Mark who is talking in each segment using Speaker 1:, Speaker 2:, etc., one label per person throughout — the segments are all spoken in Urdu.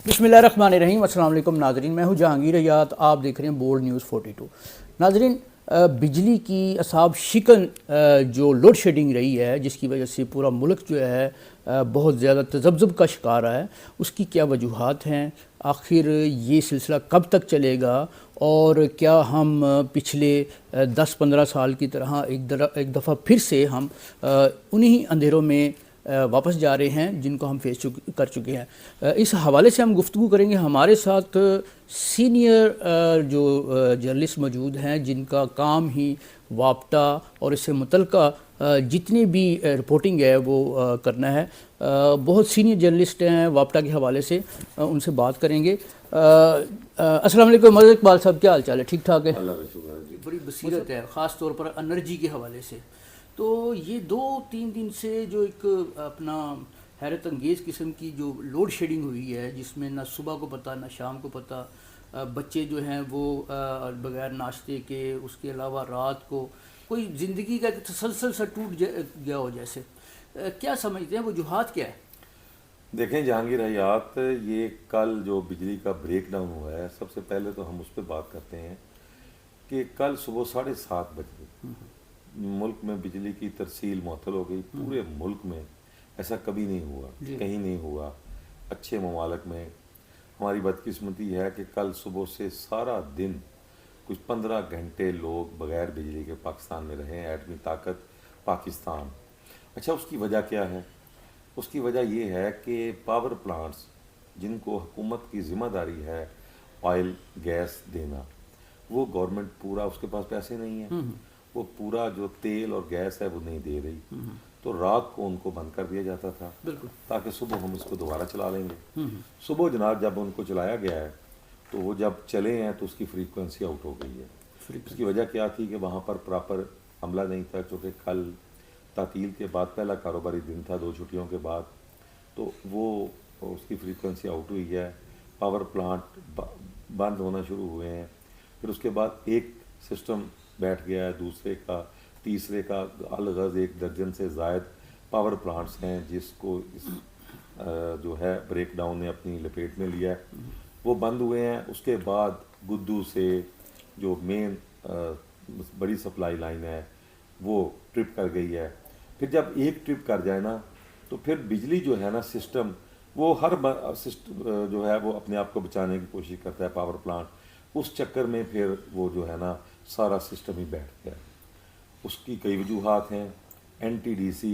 Speaker 1: بسم اللہ الرحمن الرحیم۔ السلام علیکم ناظرین، میں ہوں جہانگیر حیات، آپ دیکھ رہے ہیں بولڈ نیوز 42۔ ناظرین، بجلی کی اصحاب شکن جو لوڈ شیڈنگ رہی ہے، جس کی وجہ سے پورا ملک جو ہے بہت زیادہ تذبذب کا شکار ہے، اس کی کیا وجوہات ہیں؟ آخر یہ سلسلہ کب تک چلے گا؟ اور کیا ہم پچھلے 10-15 سال کی طرح ایک دفعہ پھر سے ہم انہی اندھیروں میں واپس جا رہے ہیں جن کو ہم فیس کر چکے ہیں؟ اس حوالے سے ہم گفتگو کریں گے۔ ہمارے ساتھ سینئر جو جرنلسٹ موجود ہیں جن کا کام ہی وابٹا اور اس سے متعلقہ جتنی بھی رپورٹنگ ہے وہ کرنا ہے۔ بہت سینئر جرنلسٹ ہیں وابٹا کے حوالے سے، ان سے بات کریں گے۔ السلام علیکم مظہر اقبال صاحب، کیا حال چال ہے؟ ٹھیک ٹھاک ہے؟
Speaker 2: اللہ کا شکر ہے جی۔
Speaker 1: بڑی بصیرت ہے، خاص طور پر انرجی کے حوالے سے۔ تو یہ 2-3 دن سے جو ایک اپنا حیرت انگیز قسم کی جو لوڈ شیڈنگ ہوئی ہے، جس میں نہ صبح کو پتہ نہ شام کو پتہ، بچے جو ہیں وہ بغیر ناشتے کے، اس کے علاوہ رات کو کوئی زندگی کا تسلسل سا ٹوٹ گیا ہو جیسے، کیا سمجھتے ہیں وجوہات کیا ہے؟
Speaker 2: دیکھیں جہانگیر حیات، یہ کل جو بجلی کا بریک ڈاؤن ہوا ہے، سب سے پہلے تو ہم اس پہ بات کرتے ہیں کہ کل صبح 7:30 بجے ملک میں بجلی کی ترسیل معطل ہو گئی۔ پورے ملک میں ایسا کبھی نہیں ہوا، کہیں نہیں ہوا۔ اچھے ممالک میں ہماری بدقسمتی ہے کہ کل صبح سے سارا دن کچھ 15 گھنٹے لوگ بغیر بجلی کے پاکستان میں رہے ہیں۔ ایٹمی طاقت پاکستان۔ اچھا، اس کی وجہ کیا ہے؟ اس کی وجہ یہ ہے کہ پاور پلانٹس جن کو حکومت کی ذمہ داری ہے آئل گیس دینا، وہ گورنمنٹ پورا، اس کے پاس پیسے نہیں ہیں، وہ پورا جو تیل اور گیس ہے وہ نہیں دے رہی، تو رات کو ان کو بند کر دیا جاتا تھا تاکہ صبح ہم اس کو دوبارہ چلا لیں گے۔ صبح جناب جب ان کو چلایا گیا ہے تو وہ جب چلے ہیں تو اس کی فریکوینسی آؤٹ ہو گئی ہے۔ اس کی وجہ کیا تھی کہ وہاں پر پراپر عملہ نہیں تھا، چونکہ کل تعطیل کے بعد پہلا کاروباری دن تھا 2 چھٹیوں کے بعد، تو وہ اس کی فریکوینسی آؤٹ ہوئی ہے۔ پاور پلانٹ بند ہونا شروع ہوئے ہیں۔ پھر اس کے بعد ایک سسٹم بیٹھ گیا ہے، دوسرے کا، تیسرے کا، الغرض 1 درجن سے زائد پاور پلانٹس ہیں جس کو اس جو ہے بریک ڈاؤن نے اپنی لپیٹ میں لیا ہے، وہ بند ہوئے ہیں۔ اس کے بعد گدو سے جو مین بڑی سپلائی لائن ہے وہ ٹرپ کر گئی ہے۔ پھر جب ایک ٹرپ کر جائے نا تو پھر بجلی جو ہے نا سسٹم، وہ ہر سسٹم جو ہے وہ اپنے آپ کو بچانے کی کوشش کرتا ہے پاور پلانٹ، اس چکر میں پھر وہ جو ہے نا سارا سسٹم ہی بیٹھ گیا۔ اس کی کئی وجوہات ہیں۔ NTDC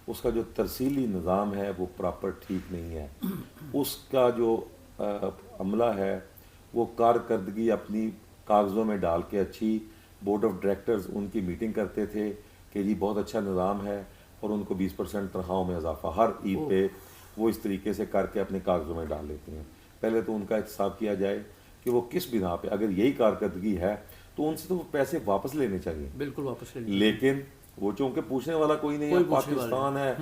Speaker 2: اس کا جو ترسیلی نظام ہے وہ پراپر ٹھیک نہیں ہے۔ اس کا جو عملہ ہے وہ کارکردگی اپنی کاغذوں میں ڈال کے اچھی، بورڈ آف ڈائریکٹرز ان کی میٹنگ کرتے تھے کہ جی بہت اچھا نظام ہے، اور ان کو 20% تنخواہوں میں اضافہ ہر عید پہ وہ اس طریقے سے کر کے اپنے کاغذوں میں ڈال لیتے ہیں۔ پہلے تو ان کا احتساب کیا جائے کہ وہ کس بنا پہ، اگر یہی کارکردگی ہے تو ان سے تو وہ پیسے واپس لینے چاہیے،
Speaker 1: بالکل واپس لینے،
Speaker 2: لیکن وہ چونکہ پوچھنے والا کوئی نہیں ہے۔ پاکستان ہے،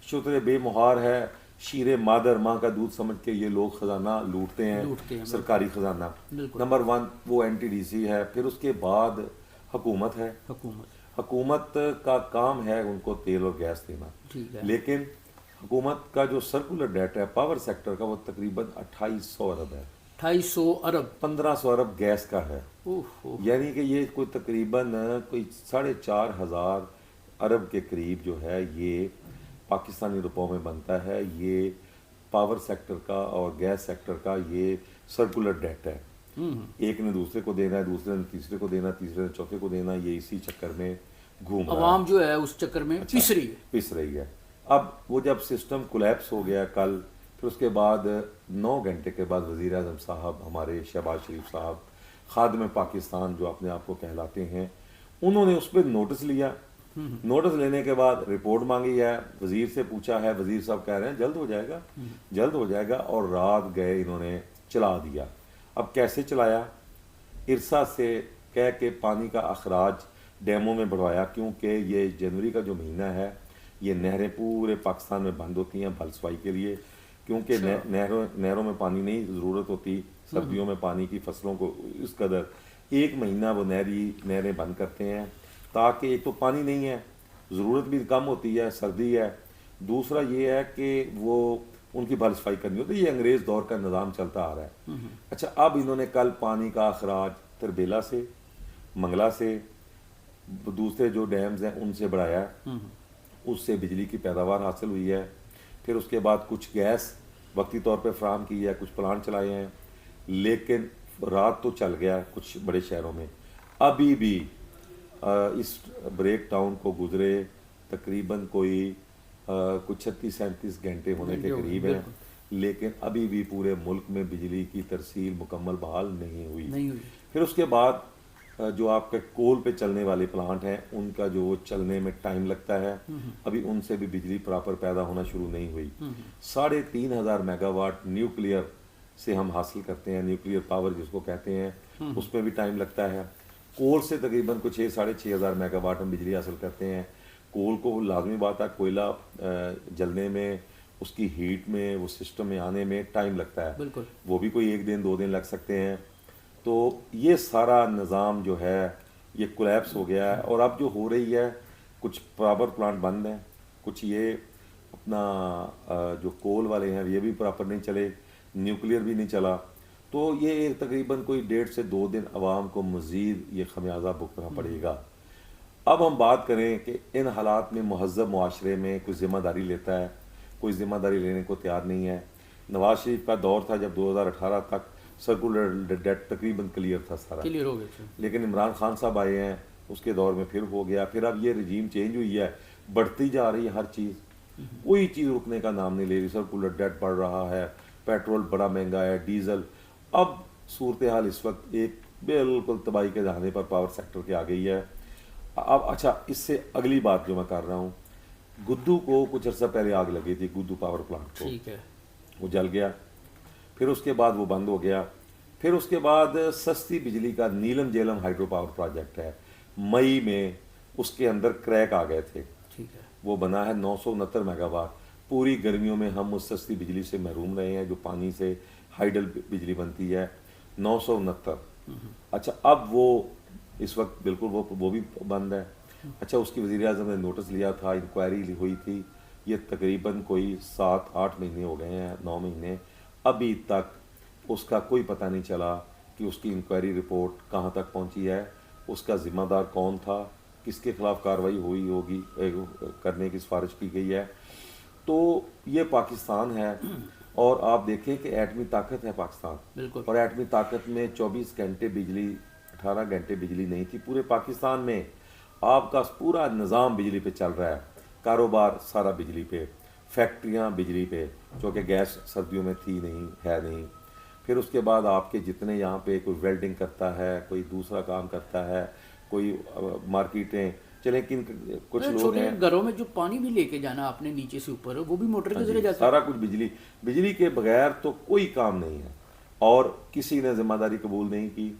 Speaker 2: شتر بے مہار ہے، شیر مادر ماں کا دودھ سمجھ کے یہ لوگ خزانہ لوٹتے ہیں، سرکاری خزانہ۔ نمبر 1 وہ NTDC ہے۔ پھر اس کے بعد حکومت ہے۔ حکومت کا کام ہے ان کو تیل اور گیس دینا، لیکن حکومت کا جو سرکولر ڈیٹا ہے پاور سیکٹر کا وہ تقریباً 2800 ارب ہے۔
Speaker 1: 2800 ارب
Speaker 2: 1500 ارب گیس کا ہے، یعنی کہ یہ کوئی تقریباً کوئی 4500 ارب کے قریب جو ہے یہ پاکستانی روپوں میں بنتا ہے۔ یہ پاور سیکٹر کا اور گیس سیکٹر کا یہ سرکولر ڈیٹا ہے۔ ایک نے دوسرے کو دینا ہے، دوسرے نے تیسرے کو دینا، تیسرے نے چوتھے کو دینا، یہ اسی چکر میں گھوم رہا ہے۔
Speaker 1: عوام جو ہے اس چکر میں
Speaker 2: پس رہی ہے۔ اب وہ جب سسٹم کولیپس ہو گیا کل، پھر اس کے بعد 9 گھنٹے کے بعد وزیر اعظم صاحب ہمارے شہباز شریف صاحب، خادم پاکستان جو اپنے آپ کو کہلاتے ہیں، انہوں نے اس پہ نوٹس لیا۔ نوٹس لینے کے بعد رپورٹ مانگی ہے، وزیر سے پوچھا ہے، وزیر صاحب کہہ رہے ہیں جلد ہو جائے گا، جلد ہو جائے گا، اور رات گئے انہوں نے چلا دیا۔ اب کیسے چلایا؟ ارسا سے کہہ کے پانی کا اخراج ڈیموں میں بڑھوایا، کیونکہ یہ جنوری کا جو مہینہ ہے یہ نہریں پورے پاکستان میں بند ہوتی ہیں بھل سوائی کے لیے، کیونکہ نہروں میں پانی نہیں ضرورت ہوتی سردیوں میں پانی کی فصلوں کو، اس قدر 1 مہینہ وہ نہریں بند کرتے ہیں تاکہ ایک تو پانی نہیں ہے، ضرورت بھی کم ہوتی ہے، سردی ہے، دوسرا یہ ہے کہ وہ ان کی بھر صفائی کرنی ہوتی ہے. یہ انگریز دور کا نظام چلتا آ رہا ہے. اچھا اب انہوں نے کل پانی کا اخراج تربیلا سے، منگلا سے، دوسرے جو ڈیمز ہیں ان سے بڑھایا ہے، اس سے بجلی کی پیداوار حاصل ہوئی ہے. پھر اس کے بعد کچھ گیس وقتی طور پہ فراہم کی ہے، کچھ پلانٹ چلائے ہیں، لیکن رات تو چل گیا کچھ بڑے شہروں میں. ابھی بھی اس بریک ڈاؤن کو گزرے تقریباً کوئی کچھ 36-37 گھنٹے ہونے کے قریب ہیں، لیکن ابھی بھی پورے ملک میں بجلی کی ترسیل مکمل بحال نہیں ہوئی. پھر اس کے بعد جو آپ کے کول پہ چلنے والے پلانٹ ہیں ان کا جو چلنے میں ٹائم لگتا ہے، ابھی ان سے بھی بجلی پراپر پیدا ہونا شروع نہیں ہوئی. 3,500 میگا واٹ نیوکلیئر سے ہم حاصل کرتے ہیں، نیوکلیئر پاور جس کو کہتے ہیں، اس میں بھی ٹائم لگتا ہے. کول سے تقریباً کچھ 6,500 میگا واٹ ہم بجلی حاصل کرتے ہیں. کول کو لازمی بات ہے کوئلہ جلنے میں، اس کی ہیٹ میں، وہ سسٹم میں آنے میں ٹائم لگتا ہے، وہ بھی کوئی 1 دن 2 دن لگ سکتے ہیں. تو یہ سارا نظام جو ہے یہ کولیپس ہو گیا ہے. اور اب جو ہو رہی ہے کچھ پاور پلانٹ بند ہیں، کچھ یہ اپنا جو کول والے ہیں یہ بھی پراپر نہیں چلے، نیوکلیئر بھی نہیں چلا. تو یہ تقریباً کوئی 1.5 سے 2 دن عوام کو مزید یہ خمیازہ بھگتنا پڑے گا. اب ہم بات کریں کہ ان حالات میں مہذب معاشرے میں کوئی ذمہ داری لیتا ہے، کوئی ذمہ داری لینے کو تیار نہیں ہے. نواز شریف کا دور تھا جب 2018 تک سرکولر ڈیٹ تقریباً کلیئر تھا سارا،
Speaker 1: کلیئر ہو گیا.
Speaker 2: لیکن عمران خان صاحب آئے ہیں، اس کے دور میں پھر ہو گیا. پھر اب یہ رجیم چینج ہوئی ہے، بڑھتی جا رہی ہے ہر چیز، کوئی چیز رکنے کا نام نہیں لے رہی. سرکولر ڈیٹ بڑھ رہا ہے، پیٹرول بڑا مہنگا ہے، ڈیزل. اب صورتحال اس وقت ایک بالکل تباہی کے دہانے پر پاور سیکٹر کے آ گئی ہے. اب اچھا اس سے اگلی بات جو میں کر رہا ہوں، گدو کو کچھ عرصہ پہلے آگ لگی تھی، گدو پاور پلانٹ کو، وہ جل گیا. پھر اس کے بعد وہ بند ہو گیا. پھر اس کے بعد سستی بجلی کا نیلم جیلم ہائیڈرو پاور پروجیکٹ ہے، مئی میں اس کے اندر کریک آ گئے تھے، وہ بنا ہے 969 میگا واٹ. پوری گرمیوں میں ہم اس سستی بجلی سے محروم رہے ہیں جو پانی سے ہائیڈل بجلی بنتی ہے، 969. اچھا اب وہ اس وقت بالکل وہ بھی بند ہے. اچھا اس کی وزیر اعظم نے نوٹس لیا تھا، انکوائری ہوئی تھی، یہ تقریباً کوئی 7-8 مہینے ہو گئے ہیں، 9 مہینے، ابھی تک اس کا کوئی پتہ نہیں چلا کہ اس کی انکوائری رپورٹ کہاں تک پہنچی ہے، اس کا ذمہ دار کون تھا، کس کے خلاف کارروائی ہوئی ہوگی، کرنے کی سفارش کی گئی ہے. تو یہ پاکستان ہے. اور آپ دیکھیں کہ ایٹمی طاقت ہے پاکستان، اور ایٹمی طاقت میں 24 گھنٹے بجلی، 18 گھنٹے بجلی نہیں تھی پورے پاکستان میں. آپ کا پورا نظام بجلی پہ چل رہا ہے، کاروبار سارا بجلی پہ، فیکٹریاں بجلی پہ، چونکہ گیس سردیوں میں تھی نہیں، ہے نہیں. پھر اس کے بعد آپ کے جتنے یہاں پہ کوئی ویلڈنگ کرتا ہے، کوئی دوسرا کام کرتا ہے، کوئی مارکیٹیں چلیں، کچھ لوگ ہیں
Speaker 1: گھروں میں جو پانی بھی لے کے جانا آپ نے نیچے سے اوپر، وہ بھی موٹر کے ذریعے جاتا ہے.
Speaker 2: سارا کچھ بجلی کے بغیر تو کوئی کام نہیں ہے. اور کسی نے ذمہ داری قبول نہیں کی.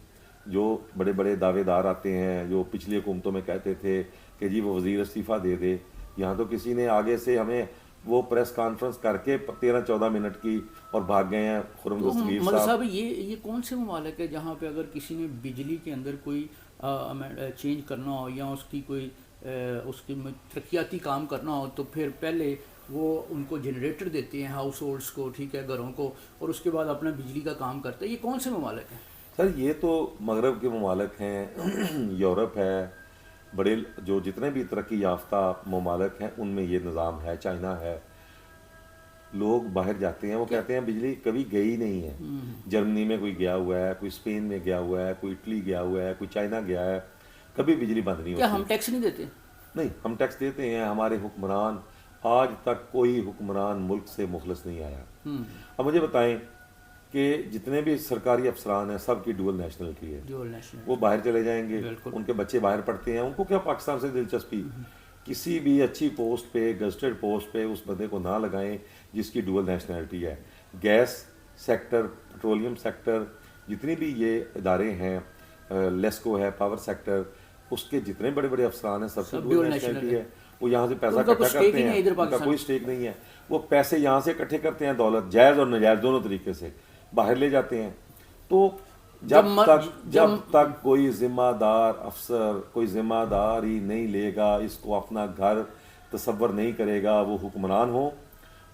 Speaker 2: جو بڑے بڑے دعوے دار آتے ہیں جو پچھلی حکومتوں میں کہتے تھے کہ جی وہ وزیر استعفیٰ دے دے، یہاں تو کسی نے آگے سے ہمیں وہ پریس کانفرنس کر کے 13-14 منٹ کی اور بھاگ گئے ہیں. خرم دستگیر
Speaker 1: صاحب یہ کون سے ممالک ہے جہاں پہ اگر کسی نے بجلی کے اندر کوئی چینج کرنا ہو یا اس کی کوئی اس کی ترقیاتی کام کرنا ہو تو پھر پہلے وہ ان کو جنریٹر دیتے ہیں ہاؤس ہولڈس کو، ٹھیک ہے، گھروں کو، اور اس کے بعد اپنا بجلی کا کام کرتے ہیں؟ یہ کون سے ممالک ہیں
Speaker 2: سر؟ یہ تو مغرب کے ممالک ہیں، یورپ ہے، بڑے جو جتنے بھی ترقی یافتہ ممالک ہیں ان میں یہ نظام ہے. چائنا ہے، لوگ باہر جاتے ہیں وہ کہتے ہیں بجلی کبھی گئی نہیں ہے. جرمنی میں کوئی گیا ہوا ہے، کوئی اسپین میں گیا ہوا ہے، کوئی اٹلی گیا ہوا ہے، کوئی چائنا گیا ہے، کبھی بجلی بند نہیں ہوتی.
Speaker 1: کیا ہم ٹیکس نہیں دیتے؟
Speaker 2: نہیں، ہم ٹیکس دیتے ہیں. ہمارے حکمران، آج تک کوئی حکمران ملک سے مخلص نہیں آیا. اب مجھے بتائیں کہ جتنے بھی سرکاری افسران ہیں سب کی ڈوئل نیشنلٹی ہے. وہ باہر چلے جائیں گے، ان کے بچے باہر پڑھتے ہیں، ان کو کیا پاکستان سے دلچسپی؟ کسی بھی اچھی پوسٹ پہ، گزٹڈ پوسٹ پہ اس بندے کو نہ لگائیں جس کی ڈوئل نیشنلٹی ہے. گیس سیکٹر، پیٹرولیم سیکٹر، جتنی بھی یہ ادارے ہیں، لیسکو ہے، پاور سیکٹر، اس کے جتنے بڑے بڑے افسران ہیں سب کی ڈوئل نیشنلٹی ہے. وہ یہاں سے پیسہ اکٹھا کرتے ہیں، ان کا کوئی اسٹیک نہیں ہے. وہ پیسے یہاں سے اکٹھے کرتے ہیں، دولت جائز اور ناجائز دونوں طریقے سے باہر لے جاتے ہیں. تو جب تک کوئی ذمہ دار افسر کوئی ذمہ دار ہی نہیں لے گا، اس کو اپنا گھر تصور نہیں کرے گا، وہ حکمران ہو،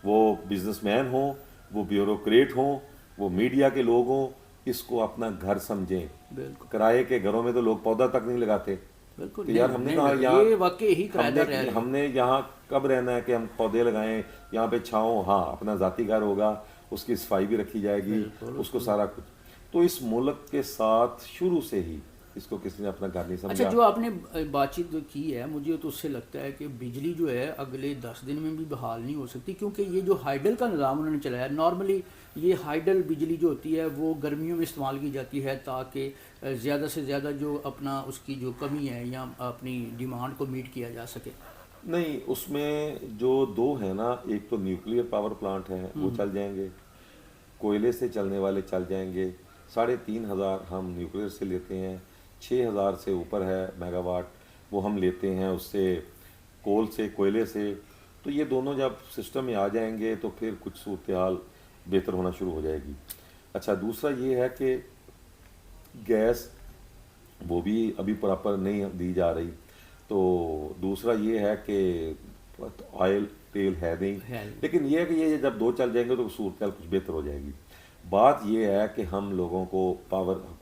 Speaker 2: وہ بزنس مین ہوں، وہ بیوروکریٹ ہوں، وہ میڈیا کے لوگ ہوں، اس کو اپنا گھر سمجھیں.
Speaker 1: بالکل
Speaker 2: کرائے کے گھروں میں تو لوگ پودا تک نہیں لگاتے
Speaker 1: بالکل
Speaker 2: کہ یار ہم نے کہا
Speaker 1: یہ واقعی ہی کرایہ دار رہ
Speaker 2: ہم نے یہاں کب رہنا ہے کہ ہم پودے لگائیں یہاں پہ چھاؤں. ہاں اپنا ذاتی گھر ہوگا، اس کی صفائی بھی رکھی جائے گی، اس کو سارا کچھ. تو اس ملک کے ساتھ شروع سے ہی اس کو کسی نے اپنا گھر نہیں
Speaker 1: اچھا
Speaker 2: سمجھا.
Speaker 1: جو آپ نے بات چیت کی ہے مجھے تو اس سے لگتا ہے کہ بجلی جو ہے اگلے 10 دن میں بھی بحال نہیں ہو سکتی، کیونکہ یہ جو ہائیڈل کا نظام انہوں نے چلایا، نارملی یہ ہائیڈل بجلی جو ہوتی ہے وہ گرمیوں میں استعمال کی جاتی ہے تاکہ زیادہ سے زیادہ جو اپنا اس کی جو کمی ہے یا اپنی ڈیمانڈ کو میٹ کیا جا سکے.
Speaker 2: نہیں، اس میں جو دو ہیں نا، ایک تو نیوکلیئر پاور پلانٹ ہیں وہ چل جائیں گے، کوئلے سے چلنے والے چل جائیں گے. 3,500 ہم نیوکلیئر سے لیتے ہیں، 6,000 سے اوپر ہے میگا واٹ وہ ہم لیتے ہیں اس سے کول سے، کوئلے سے. تو یہ دونوں جب سسٹم میں آ جائیں گے تو پھر کچھ صورتحال بہتر ہونا شروع ہو جائے گی. اچھا دوسرا یہ ہے کہ گیس وہ بھی ابھی پراپر نہیں دی جا رہی. تو دوسرا یہ ہے کہ آئل تیل ہے نہیں، لیکن یہ ہے کہ یہ جب دو چل جائیں گے تو صورتحال کچھ بہتر ہو جائے گی. بات یہ ہے کہ ہم لوگوں کو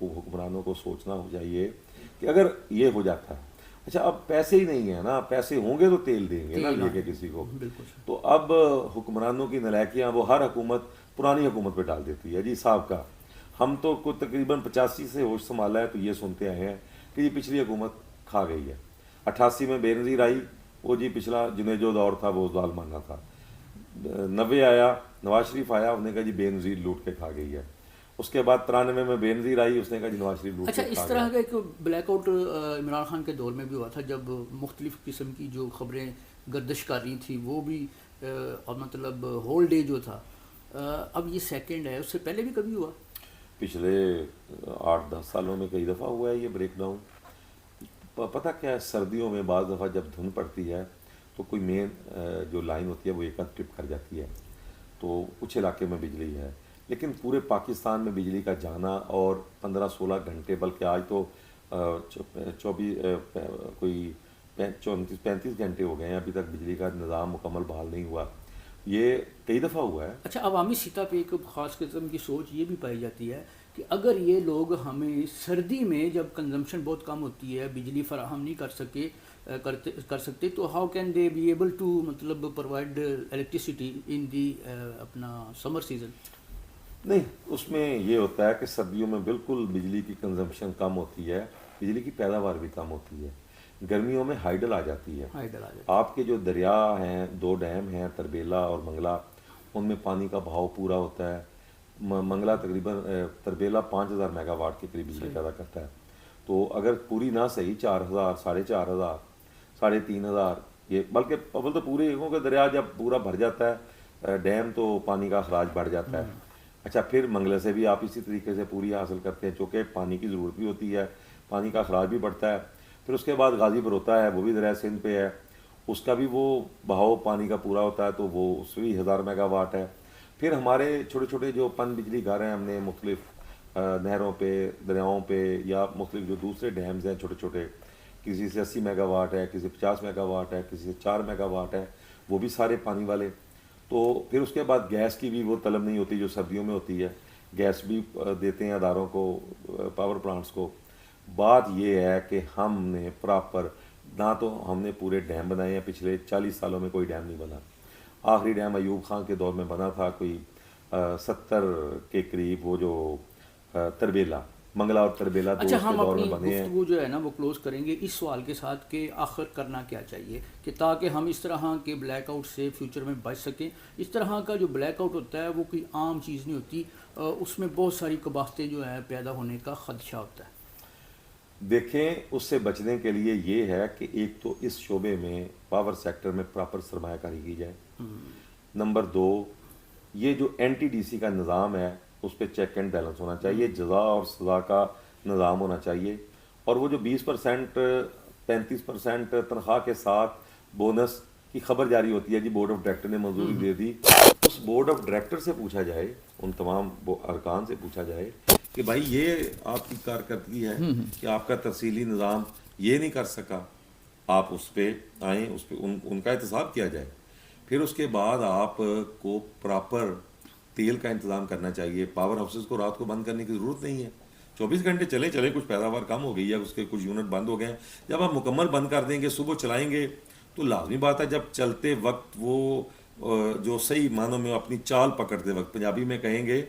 Speaker 2: حکمرانوں کو سوچنا ہو چاہیے کہ اگر یہ ہو جاتا ہے، اچھا اب پیسے ہی نہیں ہیں نا، پیسے ہوں گے تو تیل دیں گے نا لے کے کسی کو. تو اب حکمرانوں کی نلائکیاں وہ ہر حکومت پرانی حکومت پہ ڈال دیتی ہے. جی صاحب کا ہم تو کوئی تقریباً 85 سے ہوش سنبھالا ہے تو یہ سنتے آئے ہیں کہ یہ پچھلی حکومت کھا گئی ہے. 88 میں بے نظیر آئی، وہ جی پچھلا جنہیں جو دور تھا وہ ظالمانہ تھا. 90 آیا، نواز شریف آیا، اس نے کہا جی بے نظیر لوٹ کے کھا گئی ہے. اس کے بعد 93 میں بے نظیر آئی، اس نے کہا جی نواز شریف لوٹ کے
Speaker 1: اچھا
Speaker 2: کھا گیا.
Speaker 1: اس طرح کا ایک بلیک آؤٹ عمران خان کے دور میں بھی ہوا تھا جب مختلف قسم کی جو خبریں گردش کر رہی تھیں وہ بھی مطلب ہول ڈے جو تھا. اب یہ سیکنڈ ہے، اس سے پہلے بھی کبھی ہوا؟
Speaker 2: پچھلے 8-10 سالوں میں کئی دفعہ ہوا ہے یہ بریک ڈاؤن. پتہ کیا ہے، سردیوں میں بعض دفعہ جب دھند پڑتی ہے تو کوئی مین جو لائن ہوتی ہے وہ ایک ٹرپ کر جاتی ہے، تو کچھ علاقے میں بجلی ہے. لیکن پورے پاکستان میں بجلی کا جانا اور 15-16 گھنٹے، بلکہ آج تو 34-35 گھنٹے ہو گئے ہیں ابھی تک بجلی کا نظام مکمل بحال نہیں ہوا. یہ کئی دفعہ ہوا ہے.
Speaker 1: اچھا عوامی سطح پہ ایک خاص قسم کی سوچ یہ بھی پائی جاتی ہے کہ اگر یہ لوگ ہمیں سردی میں جب کنزمپشن بہت کم ہوتی ہے بجلی فراہم نہیں کر سکتے تو how can they be able to مطلب پرووائڈ الیکٹریسٹی ان دی اپنا سمر سیزن؟
Speaker 2: نہیں، اس میں یہ ہوتا ہے کہ سردیوں میں بالکل بجلی کی کنزمپشن کم ہوتی ہے، بجلی کی پیداوار بھی کم ہوتی ہے. گرمیوں میں ہائیڈل آ جاتی ہے. آپ کے جو دریا ہیں، 2 ڈیم ہیں تربیلا اور منگلا، ان میں پانی کا بہاؤ پورا ہوتا ہے. منگلا تقریباً تربیلا 5,000 میگا واٹ کے قریب بجلی پیدا کرتا ہے. تو اگر پوری نہ صحیح 4,000 4,500 3,500 یہ، بلکہ اول تو پورے ایکوں کا دریا جب پورا بھر جاتا ہے ڈیم تو پانی کا اخراج بڑھ جاتا ہے. اچھا پھر منگلے سے بھی آپ اسی طریقے سے پوری حاصل کرتے ہیں، چونکہ پانی کی ضرورت بھی ہوتی ہے، پانی کا اخراج بھی بڑھتا ہے. پھر اس کے بعد غازی پر ہوتا ہے، وہ بھی دریائے سندھ پہ ہے، اس کا بھی وہ بہاؤ پانی کا پورا ہوتا ہے تو وہ اس بھی 1,000 میگا واٹ ہے. پھر ہمارے چھوٹے چھوٹے جو پن بجلی گھر ہیں ہم نے مختلف نہروں پہ، دریاؤں پہ، یا مختلف جو دوسرے ڈیمز ہیں چھوٹے چھوٹے، کسی سے 80 میگا واٹ ہے، کسی سے 50 میگا واٹ ہے، کسی سے 4 میگا واٹ ہے، وہ بھی سارے پانی والے. تو پھر اس کے بعد گیس کی بھی وہ طلب نہیں ہوتی جو سردیوں میں ہوتی ہے، گیس بھی دیتے ہیں اداروں کو، پاور پلانٹس کو. بات یہ ہے کہ ہم نے پراپر نہ تو ہم نے پورے ڈیم بنائے ہیں، پچھلے 40 سالوں میں کوئی ڈیم نہیں بنا. آخری ڈیم ایوب خان کے دور میں بنا تھا، کوئی 70 کے قریب، وہ جو تربیلا، منگلا اور تربیلا دو
Speaker 1: اچھا
Speaker 2: اس کے
Speaker 1: ہم
Speaker 2: دور میں
Speaker 1: اپنی
Speaker 2: بنے ہیں.
Speaker 1: گفتگو جو ہے نا وہ کلوز کریں گے اس سوال کے ساتھ کہ آخر کرنا کیا چاہیے کہ تاکہ ہم اس طرح کے بلیک آؤٹ سے فیوچر میں بچ سکیں. اس طرح کا جو بلیک آؤٹ ہوتا ہے وہ کوئی عام چیز نہیں ہوتی، اس میں بہت ساری قباحتیں جو ہیں پیدا ہونے کا خدشہ ہوتا ہے.
Speaker 2: دیکھیں اس سے بچنے کے لیے یہ ہے کہ ایک تو اس شعبے میں پاور سیکٹر میں پراپر سرمایہ کاری کی جائے. نمبر 2، یہ جو این ٹی ڈی سی کا نظام ہے اس پہ چیک اینڈ بیلنس ہونا چاہیے، جزا اور سزا کا نظام ہونا چاہیے. اور وہ جو 20% 35% تنخواہ کے ساتھ بونس کی خبر جاری ہوتی ہے، جی بورڈ آف ڈائریکٹر نے منظوری دے دی، اس بورڈ آف ڈائریکٹر سے پوچھا جائے، ان تمام ارکان سے پوچھا جائے کہ بھائی یہ آپ کی کارکردگی ہے کہ آپ کا ترسیلی نظام یہ نہیں کر سکا، آپ اس پہ آئیں، اس پہ ان کا احتساب کیا جائے. پھر اس کے بعد آپ کو پراپر تیل کا انتظام کرنا چاہیے. پاور ہاؤسز کو رات کو بند کرنے کی ضرورت نہیں ہے, 24 گھنٹے چلے کچھ پیداوار کم ہو گئی ہے, اس کے کچھ یونٹ بند ہو گئے ہیں, جب آپ مکمل بند کر دیں گے, صبح چلائیں گے, تو لازمی بات ہے جب چلتے وقت وہ جو صحیح معنوں میں اپنی چال پکڑتے وقت, پنجابی میں کہیں گے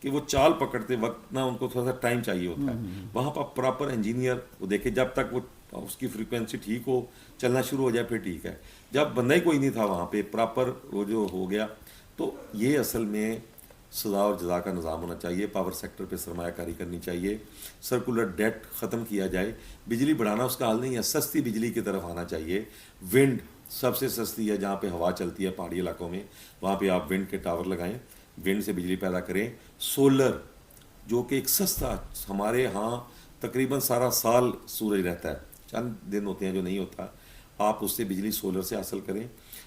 Speaker 2: کہ وہ چال پکڑتے وقت نا ان کو تھوڑا سا ٹائم چاہیے ہوتا ہے, وہاں پر پراپر انجینئر وہ دیکھے جب تک وہ اس کی فریکوینسی ٹھیک ہو, چلنا شروع ہو جائے پھر ٹھیک ہے. جب بندہ ہی کوئی نہیں تھا وہاں پہ پراپر وہ جو ہو گیا, تو یہ اصل میں سزا اور جزا کا نظام ہونا چاہیے. پاور سیکٹر پہ سرمایہ کاری کرنی چاہیے, سرکولر ڈیٹ ختم کیا جائے. بجلی بڑھانا اس کا حل نہیں ہے, سستی بجلی کی طرف آنا چاہیے. ونڈ سب سے سستی ہے, جہاں پہ ہوا چلتی ہے پہاڑی علاقوں میں, وہاں پہ آپ ونڈ کے ٹاور لگائیں, ونڈ سے بجلی پیدا کریں. سولر جو کہ ایک سستا, ہمارے ہاں تقریباً سارا سال سورج رہتا ہے, چند دن ہوتے ہیں جو نہیں ہوتا, آپ اس سے بجلی سولر سے حاصل کریں.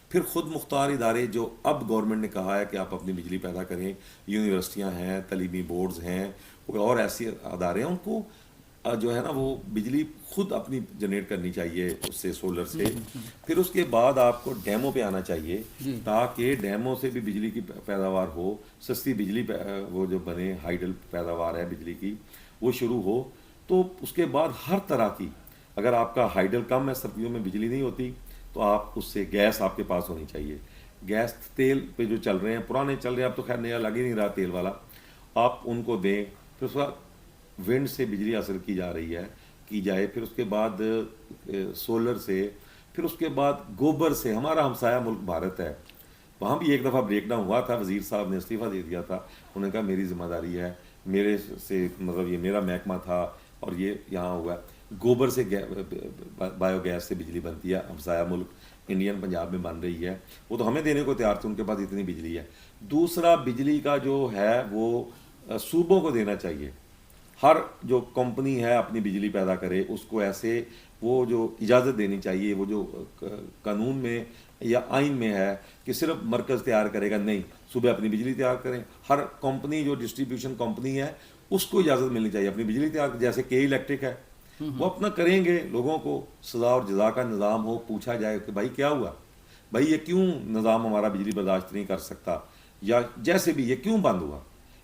Speaker 2: پھر خود مختار ادارے جو اب گورنمنٹ نے کہا ہے کہ آپ اپنی بجلی پیدا کریں, یونیورسٹیاں ہیں, تعلیمی بورڈز ہیں اور ایسے ادارے ہیں, ان کو جو ہے نا وہ بجلی خود اپنی جنریٹ کرنی چاہیے اس سے, سولر سے. پھر اس کے بعد آپ کو ڈیموں پہ آنا چاہیے تاکہ ڈیموں سے بھی بجلی کی پیداوار ہو, سستی بجلی وہ جو بنے, ہائیڈل پیداوار ہے بجلی کی وہ شروع ہو. تو اس کے بعد ہر طرح کی, اگر آپ کا ہائیڈل کم ہے, سردیوں میں بجلی نہیں ہوتی, تو آپ اس سے گیس آپ کے پاس ہونی چاہیے. گیس تیل پہ جو چل رہے ہیں, پرانے چل رہے ہیں, اب تو خیر نیا لگ ہی نہیں رہا تیل والا, آپ ان کو دیں. پھر اس بعد ونڈ سے بجلی حاصل کی جائے, پھر اس کے بعد سولر سے, پھر اس کے بعد گوبر سے. ہمارا ہمسایہ ملک بھارت ہے, وہاں بھی ایک دفعہ بریک ڈاؤن ہوا تھا, وزیر صاحب نے استعفیٰ دے دیا تھا, انہوں نے کہا میری ذمہ داری ہے, میرے سے مطلب یہ میرا محکمہ تھا اور یہ یہاں ہوا. گوبر سے بایو گیس سے بجلی بنتی ہے, ہمسایہ ملک انڈین پنجاب میں بن رہی ہے, وہ تو ہمیں دینے کو تیار تھے, ان کے پاس اتنی بجلی ہے. دوسرا, بجلی کا جو ہے وہ صوبوں کو دینا چاہیے. ہر جو کمپنی ہے اپنی بجلی پیدا کرے, اس کو ایسے وہ جو اجازت دینی چاہیے, وہ جو قانون میں یا آئین میں ہے کہ صرف مرکز تیار کرے گا, نہیں, صوبے اپنی بجلی تیار کریں. ہر کمپنی جو ڈسٹریبیوشن کمپنی ہے اس کو اجازت ملنی چاہیے اپنی بجلی تیار, جیسے کے الیکٹرک ہے, وہ اپنا کریں گے. لوگوں کو سزا اور جزا کا نظام ہو, پوچھا جائے کہ بھائی کیا ہوا, بھائی یہ کیوں نظام ہمارا بجلی برداشت نہیں کر سکتا, یا جیسے بھی یہ کیوں بند ہوا.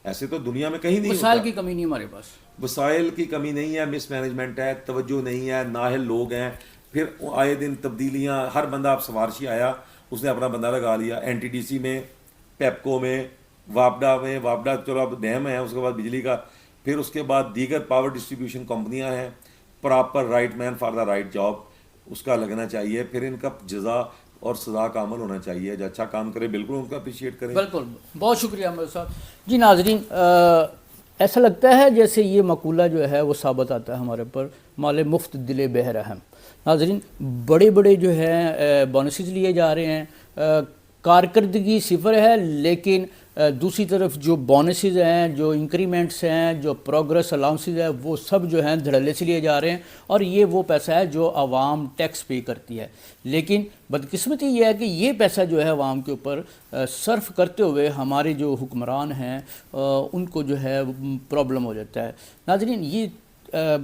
Speaker 2: ایسے تو دنیا میں کہیں نہیں ہوتا.
Speaker 1: وسائل کی کمی نہیں ہمارے پاس,
Speaker 2: وسائل کی کمی نہیں ہے, مس مینجمنٹ ہے, توجہ نہیں ہے, نااہل لوگ ہیں. پھر آئے دن تبدیلیاں, ہر بندہ, آپ سفارشی آیا اس نے اپنا بندہ لگا لیا, این ٹی ڈی سی میں, پیپکو میں, وابڈا چلو اب ڈیم ہے, اس کے بعد بجلی کا, پھر اس کے بعد دیگر پاور ڈسٹریبیوشن کمپنیاں ہیں. Proper right man for the right job اس کا لگنا چاہیے. پھر ان کا جزا اور سزا کا عمل ہونا چاہیے. جو اچھا کام کرے بالکل ان کا اپریشیٹ کریں.
Speaker 1: بالکل, بہت شکریہ احمد صاحب. جی ناظرین, ایسا لگتا ہے جیسے یہ مقولہ جو ہے وہ ثابت آتا ہے ہمارے پر, مال مفت دل بہ رحم. ناظرین, بڑے بڑے جو ہیں بونسز لیے جا رہے ہیں, کارکردگی صفر ہے, لیکن دوسری طرف جو بونسز ہیں, جو انکریمنٹس ہیں, جو پروگرس الاؤنسز ہیں, وہ سب جو ہیں دھڑلے سے لیے جا رہے ہیں, اور یہ وہ پیسہ ہے جو عوام ٹیکس پے کرتی ہے. لیکن بدقسمتی یہ ہے کہ یہ پیسہ جو ہے عوام کے اوپر صرف کرتے ہوئے ہمارے جو حکمران ہیں ان کو جو ہے پرابلم ہو جاتا ہے. ناظرین, یہ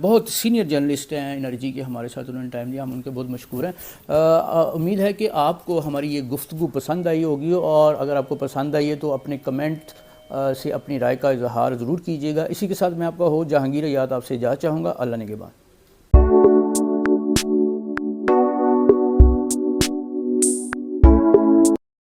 Speaker 1: بہت سینئر جرنلسٹ ہیں انرجی کے, ہمارے ساتھ انہوں نے ٹائم دیا, ہم ان کے بہت مشکور ہیں. امید ہے کہ آپ کو ہماری یہ گفتگو پسند آئی ہوگی, اور اگر آپ کو پسند آئی ہے تو اپنے کمنٹ سے اپنی رائے کا اظہار ضرور کیجیے گا. اسی کے ساتھ میں آپ کا ہو جہانگیر حیات آپ سے اجازت چاہوں گا. اللہ نگہبان.